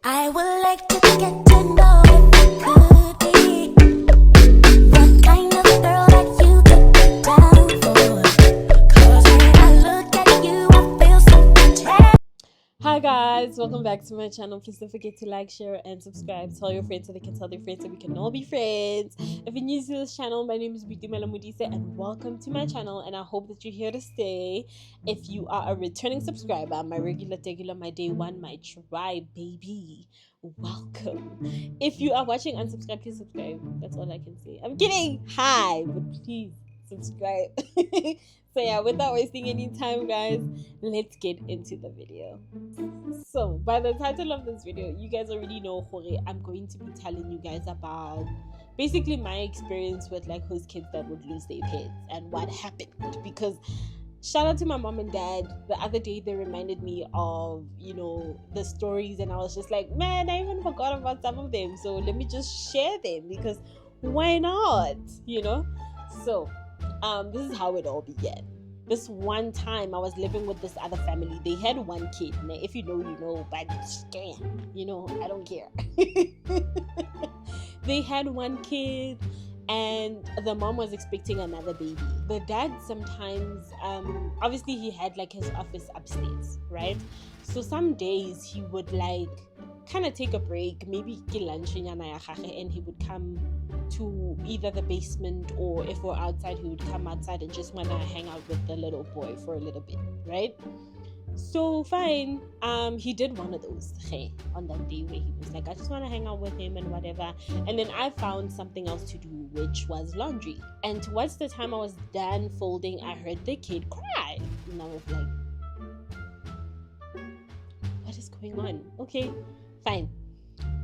I would like to get to know if you could be the kind of girl that you could get down for. 'Cause when I look at you, I feel something. Hi guys, welcome back to my channel. Please don't forget to like, share, and subscribe. Tell your friends so they can tell their friends so we can all be friends. If you're new to this channel, my name is Bitumela Modise and welcome to my channel, and I hope that you're here to stay. If you are a returning subscriber, my regular, my day one, my tribe, baby, welcome. If you are watching unsubscribe, please subscribe. That's all I can say. I'm kidding. Hi, but please subscribe. So yeah, without wasting any time, guys, let's get into the video. So by the title of this video, you guys already know Hore, I'm going to be telling you guys about basically my experience with like host kids that would lose their pets and what happened. Because shout out to my mom and dad, the other day they reminded me of, the stories, and I was just like, man, I even forgot about some of them, so let me just share them, because why not, So this is how it all began. This one time I was living with this other family. They had one kid. Now, if you know, you know, but scam, I don't care. They had one kid, and the mom was expecting another baby. The dad sometimes, obviously he had like his office upstairs, right? So some days he would like kind of take a break, maybe get lunch, and he would come to either the basement, or if we're outside, he would come outside and just want to hang out with the little boy for a little bit, right? So fine, he did one of those on that day where he was like, I just want to hang out with him and whatever. And then I found something else to do, which was laundry. And towards the time I was done folding, I heard the kid cry, and I was like, what is going on? Okay, fine.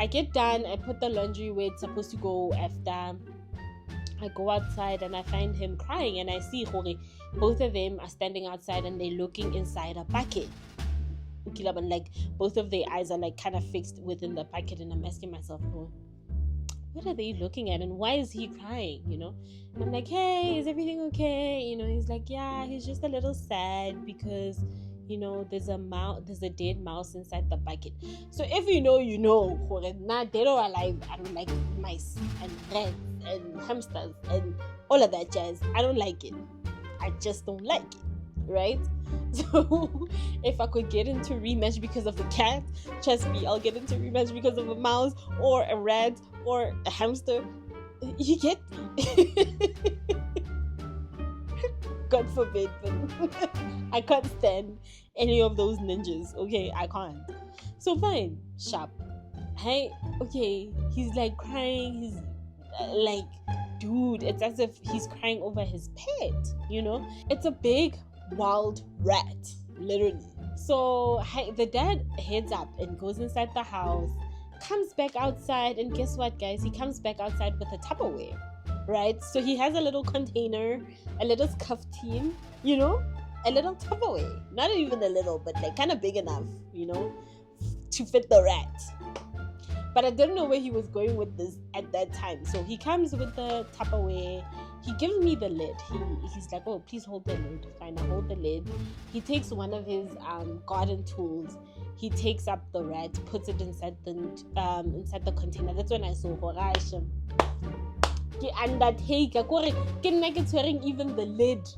I get done, I put the laundry where it's supposed to go after. I go outside and I find him crying, and I see both of them are standing outside and they're looking inside a bucket. Like both of their eyes are like kind of fixed within the bucket, and I'm asking myself, what are they looking at, and why is he crying? And I'm like, hey, is everything okay? He's like, yeah, he's just a little sad because there's a dead mouse inside the bucket. So if you know, not dead or alive, I don't like mice and rats and hamsters and all of that jazz. I don't like it. I just don't like it, right? So if I could get into rematch because of a cat, trust me, I'll get into rematch because of a mouse or a rat or a hamster. You get me? God forbid, but I can't stand any of those ninjas. Okay, I can't. So fine, sharp. Hey, okay, he's like crying. He's like, dude, it's as if he's crying over his pet. It's a big wild rat, literally. So the dad heads up and goes inside the house, comes back outside, and guess what, guys? He comes back outside with a Tupperware. Right, so he has a little container, a little scuff team, a little Tupperware. Not even a little, but like kind of big enough, to fit the rat. But I didn't know where he was going with this at that time. So he comes with the Tupperware. He gives me the lid. He's like, oh, please hold the lid. Fine, I hold the lid. He takes one of his garden tools. He takes up the rat, puts it inside the container. That's when I saw Horashim. Undertaker, even the lid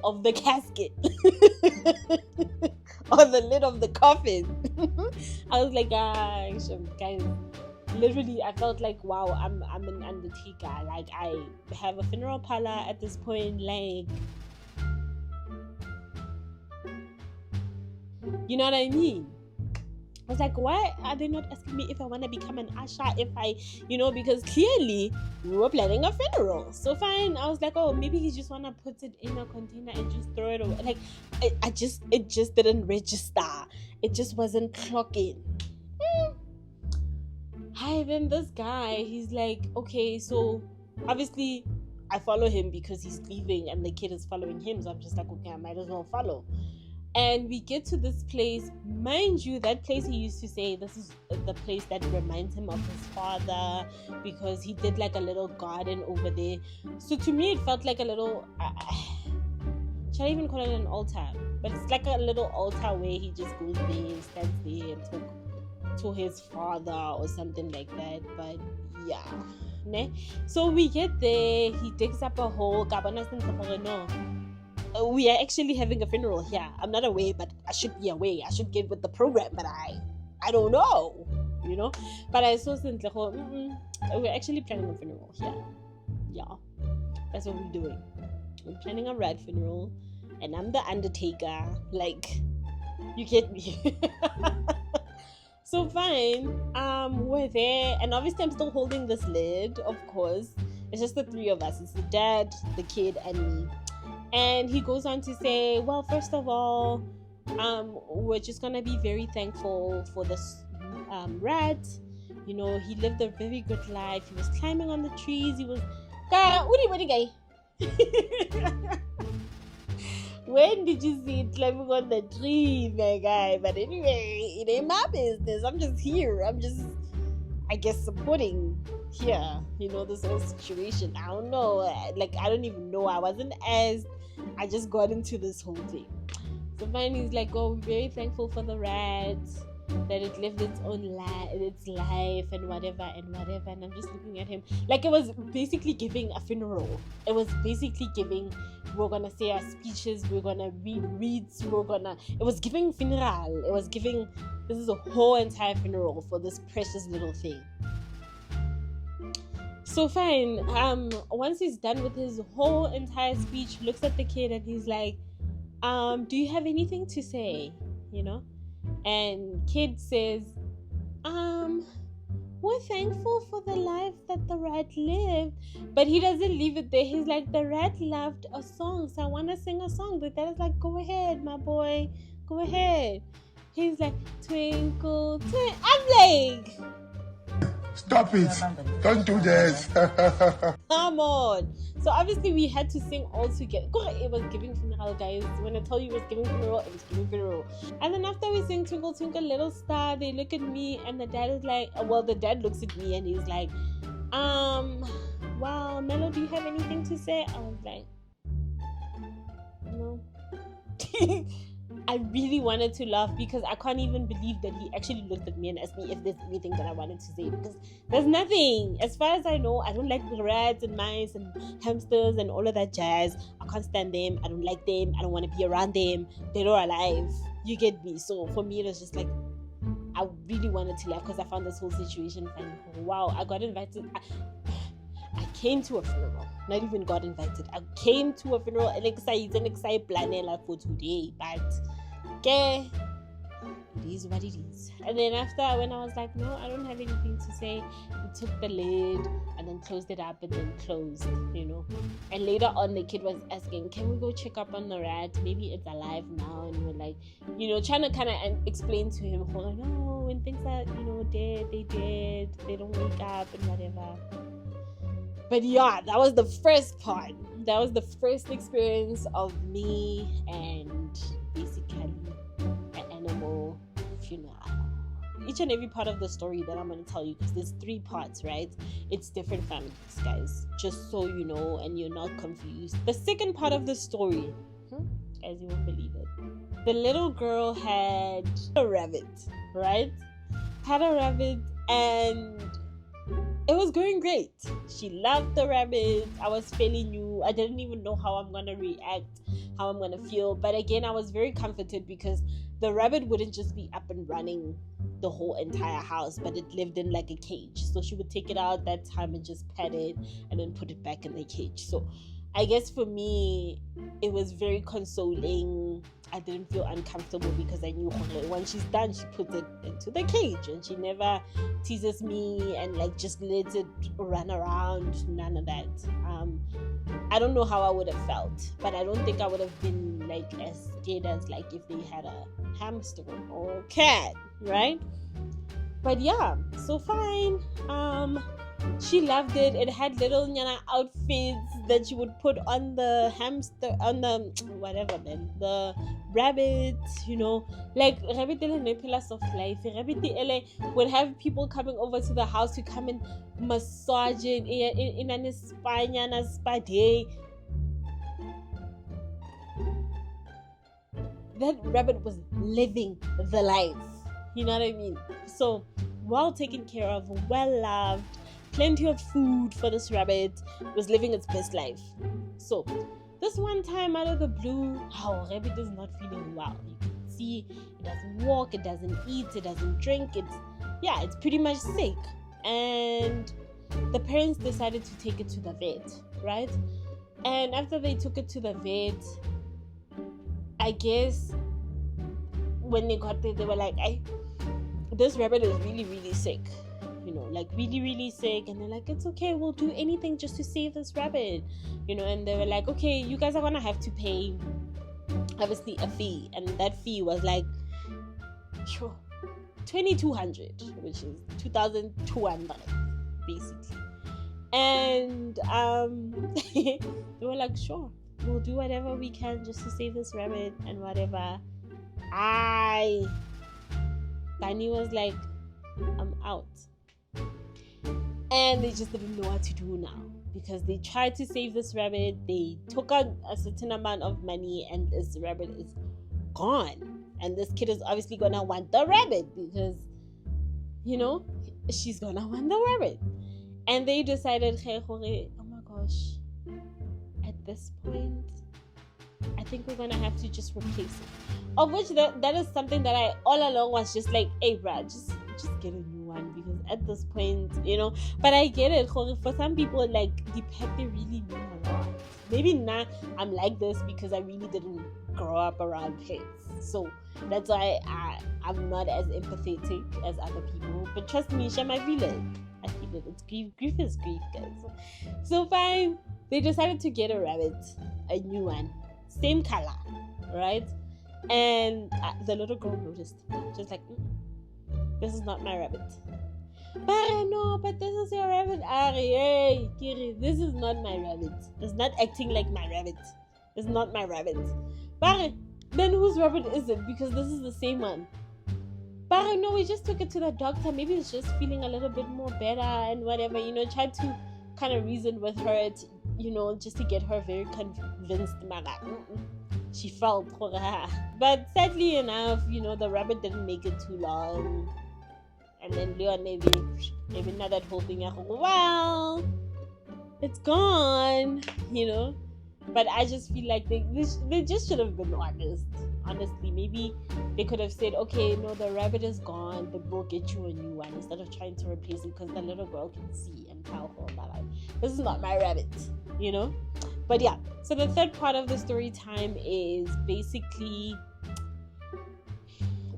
of the casket or the lid of the coffin. I was like, guys, literally I felt like, wow, I'm an Undertaker. Like, I have a funeral parlor at this point. Like, you know what I mean? I was like, why are they not asking me if I want to become an usher? Because clearly we were planning a funeral. So fine, I was like, oh, maybe he just want to put it in a container and just throw it away. Like, it just didn't register. It just wasn't clocking. Hi, then this guy, he's like, okay, so obviously I follow him because he's leaving and the kid is following him. So I'm just like, okay, I might as well follow. And we get to this place. Mind you, that place he used to say, this is the place that reminds him of his father, because he did like a little garden over there. So to me, it felt like a little, should I even call it an altar? But it's like a little altar where he just goes there, stands there and to his father or something like that. But yeah, ne? So we get there, he digs up a hole. No, we are actually having a funeral here. I'm not away, but I should be away. I should get with the program, but I don't know, you know. But I saw we're actually planning a funeral here. Yeah, that's what we're doing. We're planning a rat funeral, and I'm the Undertaker. Like, you get me. So fine. We're there, and obviously I'm still holding this lid. Of course, it's just the three of us. It's the dad, the kid, and me. And he goes on to say, well, first of all, we're just gonna be very thankful for this rat. You know, he lived a very good life. He was climbing on the trees. He was guy. When did you see it climbing on the tree, my guy? But anyway, it ain't my business. I'm just here. I'm just, I guess, supporting here, you know, this whole situation. I don't know. Like, I don't even know. I just got into this whole thing. So finally he's like, oh, we're very thankful for the rat, that it lived its own life and whatever. And I'm just looking at him like it was basically giving a funeral. It was basically giving, we're gonna say our speeches, we're gonna read reads, it was giving funeral. It was giving, this is a whole entire funeral for this precious little thing. So fine, once he's done with his whole entire speech, looks at the kid and he's like, do you have anything to say? You know? And kid says, we're thankful for the life that the rat lived. But he doesn't leave it there. He's like, the rat loved a song, so I want to sing a song. The dad is like, go ahead, my boy, go ahead. He's like, twinkle, twinkle. I'm like, stop it. Don't do this. come on. So obviously we had to sing all together. It was giving funeral, guys. When I tell you it was giving funeral, it was giving funeral. And then after we sing Twinkle Twinkle Little Star, they look at me and the dad is like, well, the dad looks at me and he's like, wow, Melo, do you have anything to say? I was like, no. I really wanted to laugh because I can't even believe that he actually looked at me and asked me if there's anything that I wanted to say, because there's nothing. As far as I know, I don't like rats and mice and hamsters and all of that jazz. I can't stand them. I don't like them. I don't want to be around them. They're not alive. You get me? So for me, it was just like, I really wanted to laugh because I found this whole situation funny. Wow, I got invited. I came to a funeral, not even got invited. I came to a funeral and excited planning for today, but okay, it is what it is. And then after, when I was like, no, I don't have anything to say, he took the lid and then closed it up and then closed, you know. And later on, the kid was asking, can we go check up on the rat? Maybe it's alive now. And we're like, you know, trying to kind of explain to him, oh no, when things are, you know, dead, they don't wake up and whatever. But yeah, that was the first part. That was the first experience of me and basically an animal funeral. Each and every part of the story that I'm going to tell you, because there's 3 parts, right? It's different families, guys. Just so you know and you're not confused. The second part of the story, guys, you won't believe it. The little girl had a rabbit, right? Had a rabbit and it was going great. She loved the rabbit. I was fairly new. I didn't even know how I'm going to react, how I'm going to feel. But again, I was very comforted because the rabbit wouldn't just be up and running the whole entire house, but it lived in like a cage. So she would take it out that time and just pet it and then put it back in the cage. So I guess for me, it was very consoling. I didn't feel uncomfortable because I knew when she's done, she puts it into the cage and she never teases me and like just lets it run around. None of that. I don't know how I would have felt, but I don't think I would have been like as scared as like if they had a hamster or a cat, right? But yeah, so fine. She loved it. It had little Nyana outfits that she would put on the hamster, on the whatever, man, the rabbit, you know, like rabbit no pillars of life. Rabbit would have people coming over to the house to come and massage it in an Espana spa day. That rabbit was living the life. You know what I mean? So, well taken care of, well loved, plenty of food for this rabbit, was living its best life. So, this one time out of the blue, our rabbit is not feeling well. You can see it doesn't walk, it doesn't eat, it doesn't drink. It's pretty much sick. And the parents decided to take it to the vet, right? And after they took it to the vet, I guess when they got there, they were like, this rabbit is really, really sick. Like really, really sick. And they're like, it's okay, we'll do anything just to save this rabbit. And they were like, okay, you guys are gonna have to pay, obviously, a fee. And that fee was like, 2,200, which is 2,200, basically. And they were like, sure, we'll do whatever we can just to save this rabbit and whatever. Danny was like, I'm out. And they just didn't know what to do now, because they tried to save this rabbit. They took out a certain amount of money, and this rabbit is gone. And this kid is obviously gonna want the rabbit, because she's gonna want the rabbit. And they decided, oh my gosh, at this point, I think we're gonna have to just replace it. Of which that is something that I all along was just like, hey bruh, just get a new one, because at this point, but I get it. For some people, like, the pet, they really mean a lot. Maybe now I'm like this because I really didn't grow up around pets, so that's why I'm not as empathetic as other people. But trust me, Shem, I feel it. It's grief is grief, guys. So fine, they decided to get a rabbit, a new one, same color, right? And the little girl noticed, just like, this is not my rabbit. But this is your rabbit. Hey, Kiri, this is not my rabbit. It's not acting like my rabbit. It's not my rabbit. But then whose rabbit is it? Because this is the same one. But no, we just took it to the doctor. Maybe it's just feeling a little bit more better and whatever. Tried to kind of reason with her, just to get her very convinced. She felt for her. But sadly enough, the rabbit didn't make it too long. And then Leon maybe not that whole thing. Well, it's gone, But I just feel like they just should have been honest. Honestly, maybe they could have said, okay, no, the rabbit is gone, but we'll get you a new one, instead of trying to replace it, because the little girl can see and tell her that this is not my rabbit, But yeah, so the third part of the story time is basically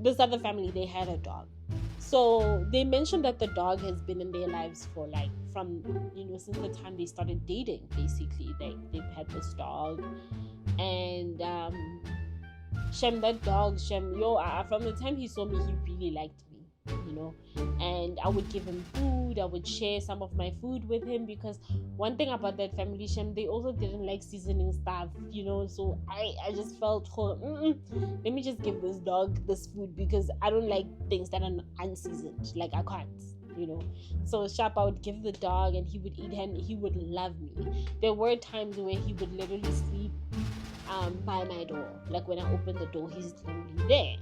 this other family. They had a dog. So they mentioned that the dog has been in their lives for from since the time they started dating. Basically, they've had this dog, and that dog, from the time he saw me, he really liked me, and I would give him food. I would share some of my food with him, because one thing about that family, they also didn't like seasoning stuff, so I just felt, let me just give this dog this food, because I don't like things that are unseasoned. Like, I can't, so I would give the dog, and he would eat, and he would love me. There were times where he would literally sleep by my door. Like, when I open the door, he's literally there,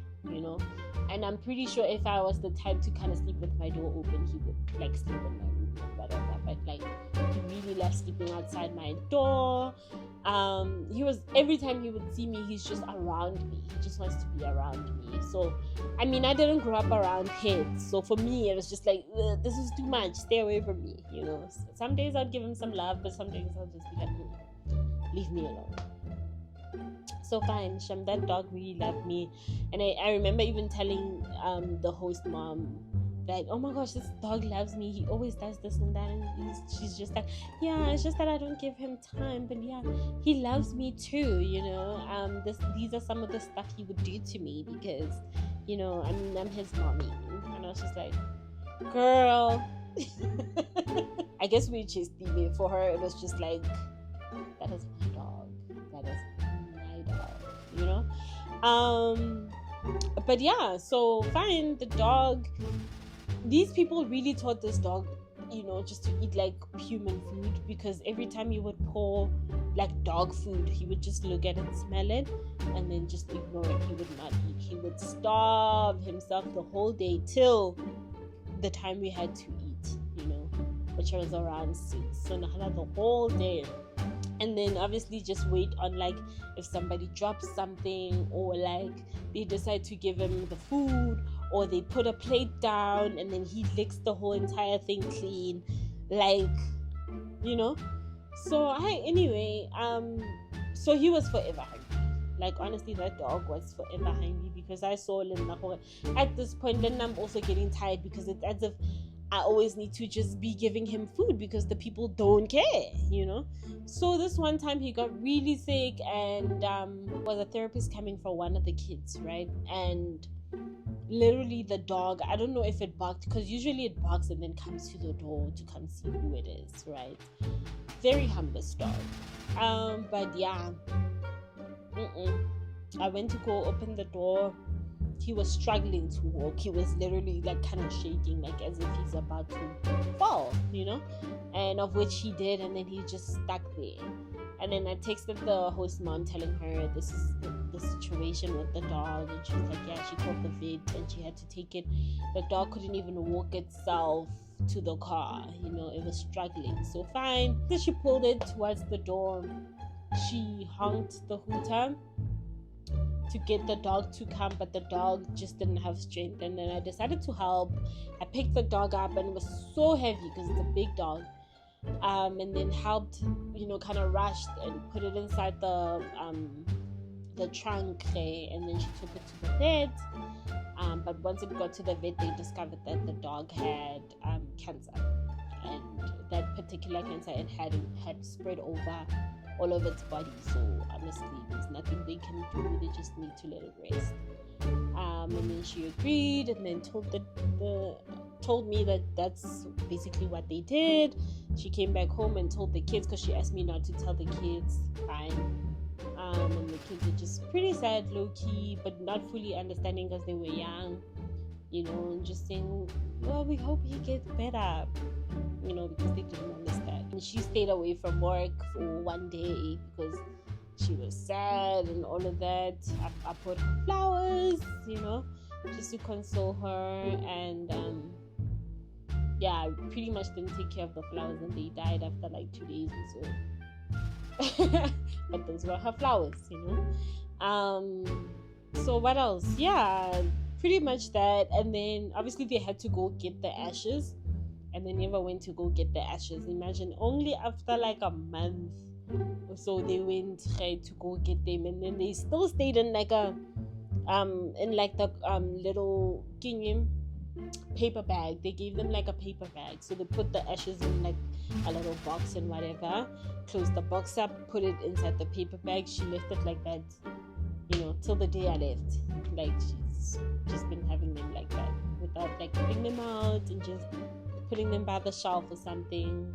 and I'm pretty sure if I was the type to kind of sleep with my door open, he would sleep in my room or whatever. But he really loved sleeping outside my door. Every time he would see me, he's just around me. He just wants to be around me. So I didn't grow up around pets, so for me it was just like, this is too much, stay away from me. Some days I'd give him some love, but some days I'll just be like, leave me alone. So fine, that dog really loved me. And I remember even telling the host mom that, oh my gosh, this dog loves me, he always does this and that. And she's just like, yeah, it's just that I don't give him time, but yeah, he loves me too, these are some of the stuff he would do to me, because I'm his mommy. And I was just like, girl. I guess we just did it. For her, it was just like, that is my dog, that is my dog, but yeah, so fine, the dog, these people really taught this dog, just to eat like human food, because every time you would pour like dog food, he would just look at it, smell it, and then just ignore it. He would not eat. He would starve himself the whole day till the time we had to eat, which was around 6. So Nahana the whole day. And then obviously just wait on like if somebody drops something, or like they decide to give him the food, or they put a plate down and then he licks the whole entire thing clean, like, so so he was forever hungry. Like, honestly, that dog was forever hungry, because I saw Linda at this point. Then I'm also getting tired, because it's as if I always need to just be giving him food, because the people don't care, So this one time he got really sick, and was a therapist coming for one of the kids, right? And literally the dog, I don't know if it barked, because usually it barks and then comes to the door to come see who it is, right? Very harmless dog. But yeah, I went to go open the door. He was struggling to walk. He was literally like kind of shaking, like as if he's about to fall, and of which he did, and then he just stuck there. And then I texted the host mom telling her this is the situation with the dog, and she's like, yeah, she called the vet and she had to take it. The dog couldn't even walk itself to the car, it was struggling. So fine. So she pulled it towards the door. She honked the hooter to get the dog to come, but the dog just didn't have strength. And then I decided to help. I picked the dog up, and it was so heavy because it's a big dog. And then helped, kind of rushed and put it inside the trunk, and then she took it to the vet. But once it got to the vet, they discovered that the dog had cancer, and that particular cancer it had spread all over its body. So honestly, there's nothing they can do. They just need to let it rest. And then she agreed, and then told me that that's basically what they did. She came back home and told the kids, because she asked me not to tell the kids. Fine. And the kids are just pretty sad, low-key, but not fully understanding because they were young, and just saying, well, we hope he gets better, because they didn't understand. And she stayed away from work for one day because she was sad and all of that. I bought her flowers, just to console her, and I pretty much didn't take care of the flowers, and they died after like 2 days or so. But those were her flowers, So what else? Yeah, pretty much that. And then obviously they had to go get the ashes, and they never went to go get the ashes. Imagine, only after like a month or so they went to go get them, and then they still stayed in like a little kingdom paper bag. They gave them like a paper bag, so they put the ashes in like a little box and whatever, closed the box up, put it inside the paper bag. She left it like that, till the day I left. Like, she's just been having them like that, without like putting them out and just putting them by the shelf or something.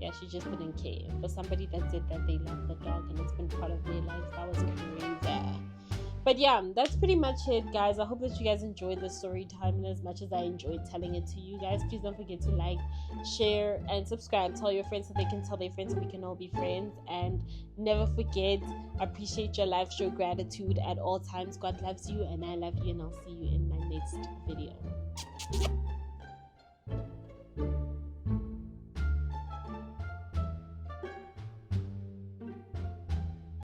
Yeah, she just didn't care. For somebody that said that they love the dog and it's been part of their life, that was crazy. But yeah, that's pretty much it, guys. I hope that you guys enjoyed this story time, and as much as I enjoyed telling it to you guys, please don't forget to like, share, and subscribe. Tell your friends so they can tell their friends, so we can all be friends. And never forget, appreciate your life, show gratitude at all times. God loves you, and I love you, and I'll see you in my next video.